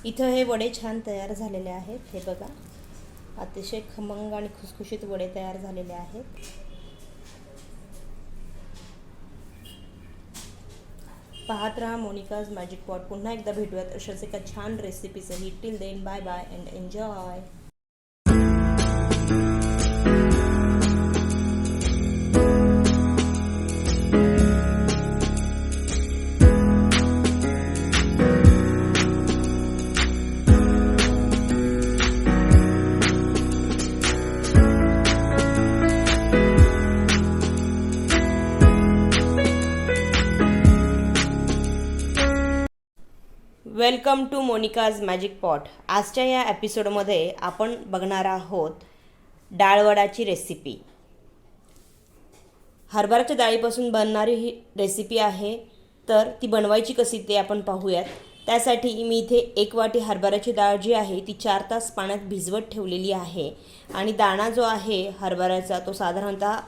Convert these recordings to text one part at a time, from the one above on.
इथं हे वडे छान तयार झालेले आहेत. हे बघा, अतिशय खमंग आणि खुसखुशीत वडे तयार झालेले आहेत. पाहत रहा मोनिकाज मॅजिक पॉट. पुन्हा एकदा भेटूयात अशाच एका छान रेसिपीसही. Till then bye bye and enjoy. Welcome to Monica's magic pot. आजच्या या एपिसोडमध्ये आपण बघणार आहोत डाळवडाची रेसिपी. हरभऱ्याच्या डाळीपासून बनणारी ही रेसिपी आहे. तर ती बनवायची कशी ते आपण पाहूयात. त्यासाठी मी इथे 1 वाटी हरभऱ्याची डाळ जी आहे ती 4 तास पाण्यात भिजवत ठेवलेली आहे. आणि दाणा जो आहे हरभऱ्याचा तो साधारणतः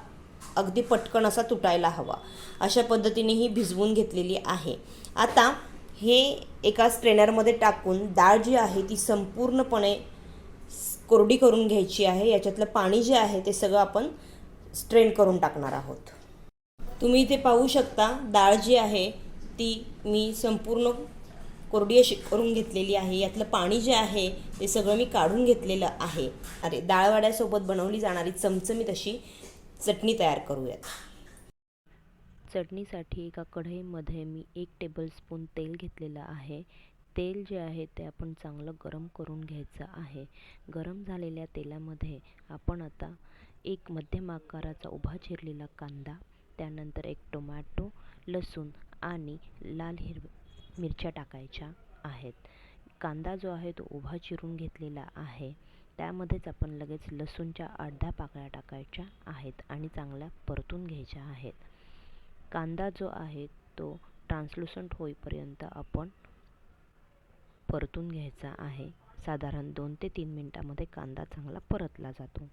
अगदी पटकन असा तुटायला हवा अशा पद्धतीने ही भिजवून घेतलेली आहे. आता हे एका स्ट्रेनरमध्ये टाकून डाळ जी आहे ती संपूर्णपणे कोरडी करून घ्यायची आहे. याच्यातलं पाणी जे आहे ते सगळं आपण स्ट्रेन करून टाकणार आहोत. तुम्ही इथे पाहू शकता डाळ जी आहे ती मी संपूर्ण कोरडी अशी करून घेतलेली आहे. यातलं पाणी जे आहे ते सगळं मी काढून घेतलेलं आहे. डाळवड्यासोबत बनवली जाणारी चमचमीत अशी चटणी तयार करूयात. चटणीसाठी एका कढईमध्ये मी 1 टेबलस्पून तेल घेतलेलं आहे. तेल जे आहे ते आपण चांगलं गरम करून घ्यायचं आहे. गरम झालेल्या तेलामध्ये आपण आता 1 मध्यम आकाराचा उभा चिरलेला कांदा, त्यानंतर 1 टोमॅटो, लसूण आणि लाल मिरच्या टाकायच्या आहेत. कांदा जो आहे तो उभा चिरून घेतलेला आहे. त्यामध्येच आपण लगेच लसूणच्या 8-10 पाकळ्या टाकायच्या आहेत आणि चांगल्या परतून घ्यायच्या आहेत. कांदा जो आहे तो ट्रान्सलुसंट होईपर्यंत आपण परतून घ्यायचा आहे. साधारण 2 ते 3 मिनिटांमध्ये कांदा चांगला परतला जातो.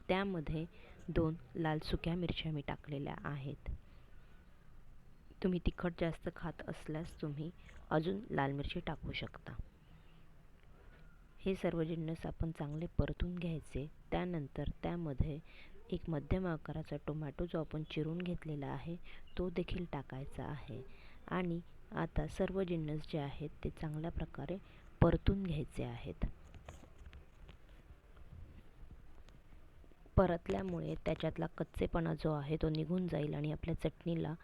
त्यामध्ये 2 लाल सुक्या मिरच्या मी टाकलेल्या आहेत. तुम्ही तिखट जास्त खात असल्यास तुम्ही अजून लाल मिरची टाकू शकता. हे सर्व जिन्नस आपण चांगले परतून घ्यायचे. त्यानंतर त्यामध्ये 1 मध्यम आकाराचा टोमॅटो जो आपण चिरून घेतलेला आहे तो देखील टाकायचा आहे. आणि आता सर्व जिन्नस जे आहेत ते चांगल्या प्रकारे परतून घ्यायचे आहेत. परतल्यामुळे त्याच्यातला कच्चेपणा जो आहे तो निघून जाईल आणि आपल्या चटणीला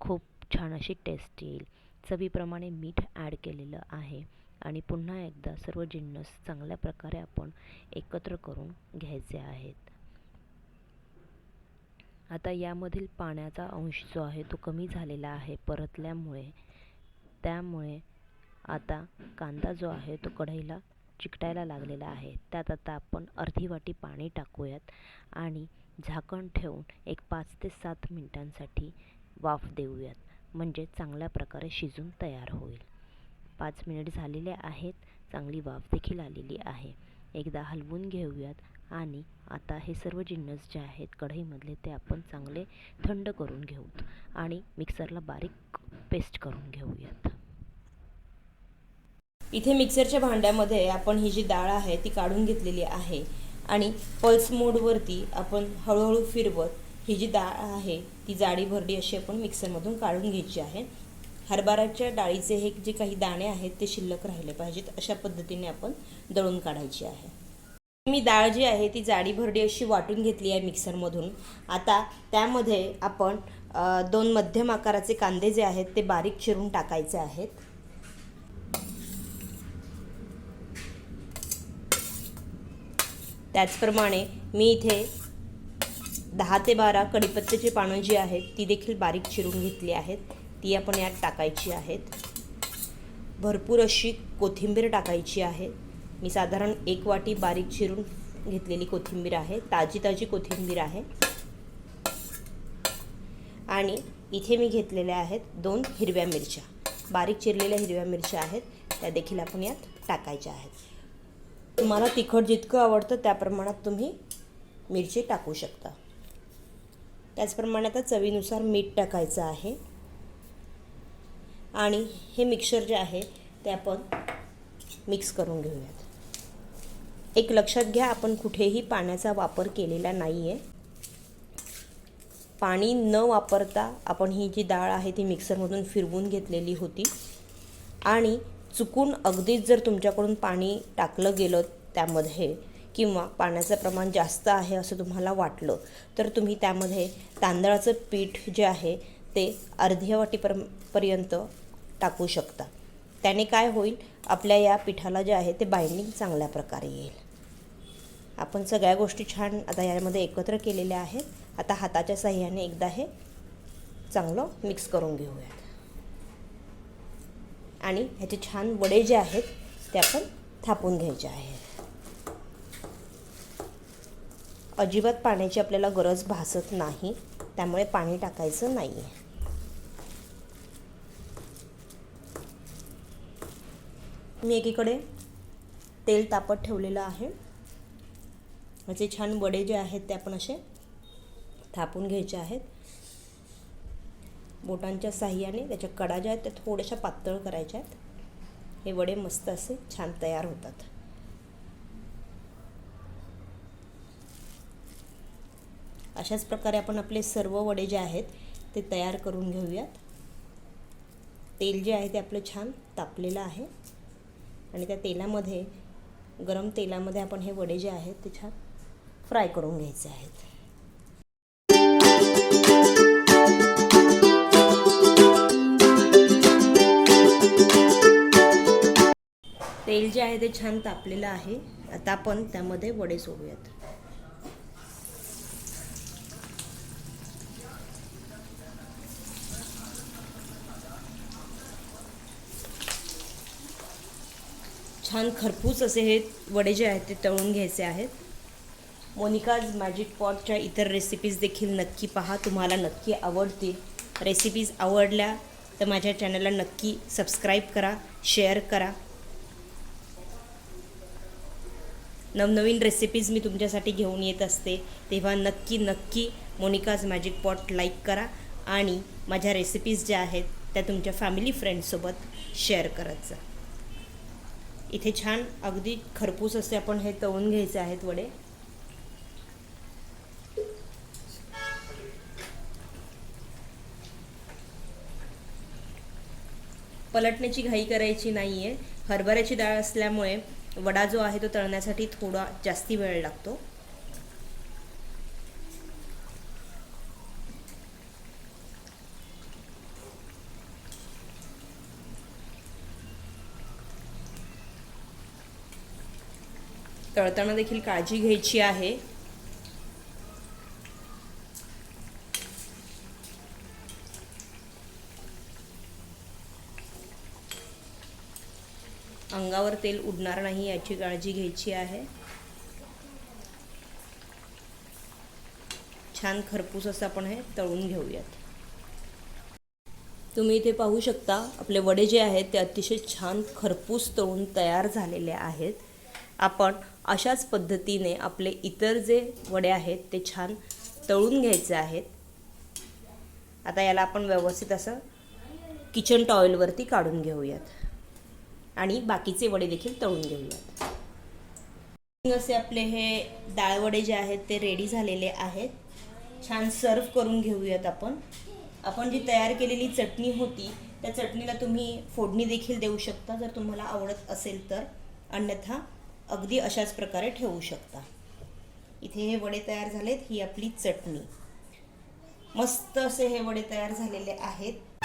खूप छान अशी टेस्ट येईल. चवीप्रमाणे मीठ ॲड केलेलं आहे. आणि पुन्हा एकदा सर्व जिन्नस चांगल्या प्रकारे आपण एकत्र करून घ्यायचे आहेत. आता यामधील पाण्याचा अंश जो आहे तो कमी झालेला आहे परतल्यामुळे. त्यामुळे आता कांदा जो आहे तो कढईला चिकटायला लागलेला आहे. त्यात आता आपण अर्धी वाटी पाणी टाकूयात आणि झाकण ठेवून एक 5 ते 7 मिनिटांसाठी वाफ देऊयात. म्हणजे चांगल्या प्रकारे शिजून तयार होईल. 5 मिनिट झालेले आहेत. चांगली वाफ देखील आलेली आहे. एकदा हलवून घेऊयात आणि आता हे सर्व जिन्नस जे आहेत कढईमधले ते आपण चांगले थंड करून घेऊत आणि मिक्सरला बारीक पेस्ट करून घेऊयात. इथे मिक्सरच्या भांड्यामध्ये आपण ही जी डाळ आहे ती काढून घेतलेली आहे आणि पल्स मोडवरती आपण हळूहळू फिरवत ही जी डाळ आहे ती जाडी भरडी अशी आपण मिक्सरमधून काढून घ्यायची आहे. हरभऱ्याच्या डाळीचे हे जे काही दाणे आहेत ते शिल्लक राहिले पाहिजेत अशा पद्धतीने आपण दळून काढायची आहे. मी डाळ जी आहे ती जाडी भरडी अशी वाटून घेतली आहे मिक्सरमधून. आता त्यामध्ये आपण 2 मध्यम आकाराचे कांदे जे आहेत ते बारीक चिरून टाकायचे आहेत. त्याचप्रमाणे मी इथे 10 ते 12 कढीपत्त्याची पानं जी आहेत ती देखील बारीक चिरून घेतली आहेत. ती आपण यात टाकायची आहेत. भरपूर अशी कोथिंबीर टाकायची आहे. मी साधारण 1 वाटी बारीक चिरून घेतलेली कोथिंबीर आहे. ताजी कोथिंबीर आहे. आणि इथे मी घेतलेल्या आहेत 2 हिरव्या मिरच्या, बारीक चिरलेल्या हिरव्या मिरच्या आहेत. त्या देखील आपण यात टाकायच्या आहेत. तुम्हाला तिखट जितकं आवडतं त्या प्रमाणात तुम्ही मिरची टाकू शकता. त्याचप्रमाणे आता चवीनुसार मीठ टाकायचं आहे. आणि हे मिक्सर जे आहे ते आपण मिक्स करून घेऊयात। एक लक्षात घ्या, आपण कुठेही पाण्याचा वापर केलेला नाही आहे। पाणी न वापरता आपण ही जी डाळ आहे ती मिक्सरमधून फिरवून घेतलेली होती आणि चुकून अगदीच जर तुमच्याकडून पाणी टाकलं गेलं त्यामध्ये किंवा पाण्याचं प्रमाण जास्त आहे असं तुम्हाला वाटलं तर तुम्ही त्यामध्ये तांदळाचं पीठ जे आहे ते अर्ध्या वाटीपर्यंत टाकू शकता। त्याने काय होईल, आपल्या या पिठाला जे आहे ते बाइंडिंग चांगल्या प्रकारे येईल। आपण सगळ्या गोष्टी छान आता यामध्ये एकत्र केलेल्या आहेत। आता हाताच्या साहाय्याने एकदा हे चांगलं मिक्स करून घेऊयात आणि ह्याचे छान वडे जे आहेत ते आपण थापून घ्यायचे आहेत। अजिबात पाण्याची आपल्याला गरज भासत नाही, त्यामुळे पाणी टाकायचं नाही आहे। मी एकीकडे तेल तापत ठेवलेलं आहे। ह्याचे छान वडे जे आहेत ते आपण असे थापून घ्यायचे आहेत। बोटांच्या साहाय्याने त्याच्या कडा ज्या आहेत त्या थोड्याशा पातळ करायच्या आहेत। हे वडे मस्त असे छान तयार होतात। अशाच प्रकारे आपण आपले सर्व वडे जे आहेत ते तयार करून घेऊयात। तेल जे आहे ते आपलं छान तापलेलं आहे आणि त्या तेलामध्ये, गरम तेलामध्ये आपण हे वडे जे आहेत ते छान फ्राय करून घ्यायचे आहेत। तेल जे आहे ते छान तापलेलं आहे। आता आपण त्यामध्ये वडे सोडूयात। छान खरपूस असे हे वडे जे आहेत ते तळून घ्यायचे आहेत। मोनिकाज मॅजिक पॉटच्या इतर रेसिपीज देखील नक्की पहा, तुम्हाला नक्की आवडतील। रेसिपीज आवडल्या तर माझ्या चॅनलला नक्की सबस्क्राईब करा, शेअर करा। नवनवीन रेसिपीज मी तुमच्यासाठी घेऊन येत असते, तेव्हा नक्की मोनिकाज मॅजिक पॉट लाईक करा आणि माझ्या रेसिपीज ज्या आहेत त्या तुमच्या फॅमिली फ्रेंड्ससोबत शेअर करत जा। इथे छान अगदी खरपूस असे आपण हे तळून घ्यायचे आहेत वडे। पलटण्याची घाई करायची नाही आहे। हरभऱ्याची डाळ असल्यामुळे वडा जो आहे तो तळण्यासाठी थोडा जास्ती वेळ लागतो। तळताना देखील काळजी घ्यायची आहे। अंगावर तेल उडणार नाही याची काळजी घ्यायची आहे। छान खरपूस असं आपण हे तळून घेऊयात। तुम्ही इथे पाहू शकता आपले वडे जे आहेत ते अतिशय छान खरपूस तळून तयार झालेले आहेत। आपण अशाच पद्धतीने आपले इतर जे वडे आहेत ते छान तळून घ्यायचे आहेत। आता याला आपण व्यवस्थित असं किचन टॉवेलवरती काढून घेऊयात आणि बाकीचे वडे देखील तळून घेऊयात। असे आपले हे डाळ वडे जे आहेत ते रेडी झालेले आहेत। छान सर्व करून घेऊयात आपण। आपण जी तयार केलेली चटणी होती त्या चटणीला तुम्ही फोडणी देखील देऊ शकता जर तुम्हाला आवडत असेल तर, अन्यथा अगदी अशाच प्रकारे ठेवू शकता। इथे हे वडे तयार झालेत, ही आपली चटणी। मस्त असे हे वडे तयार झालेले आहेत।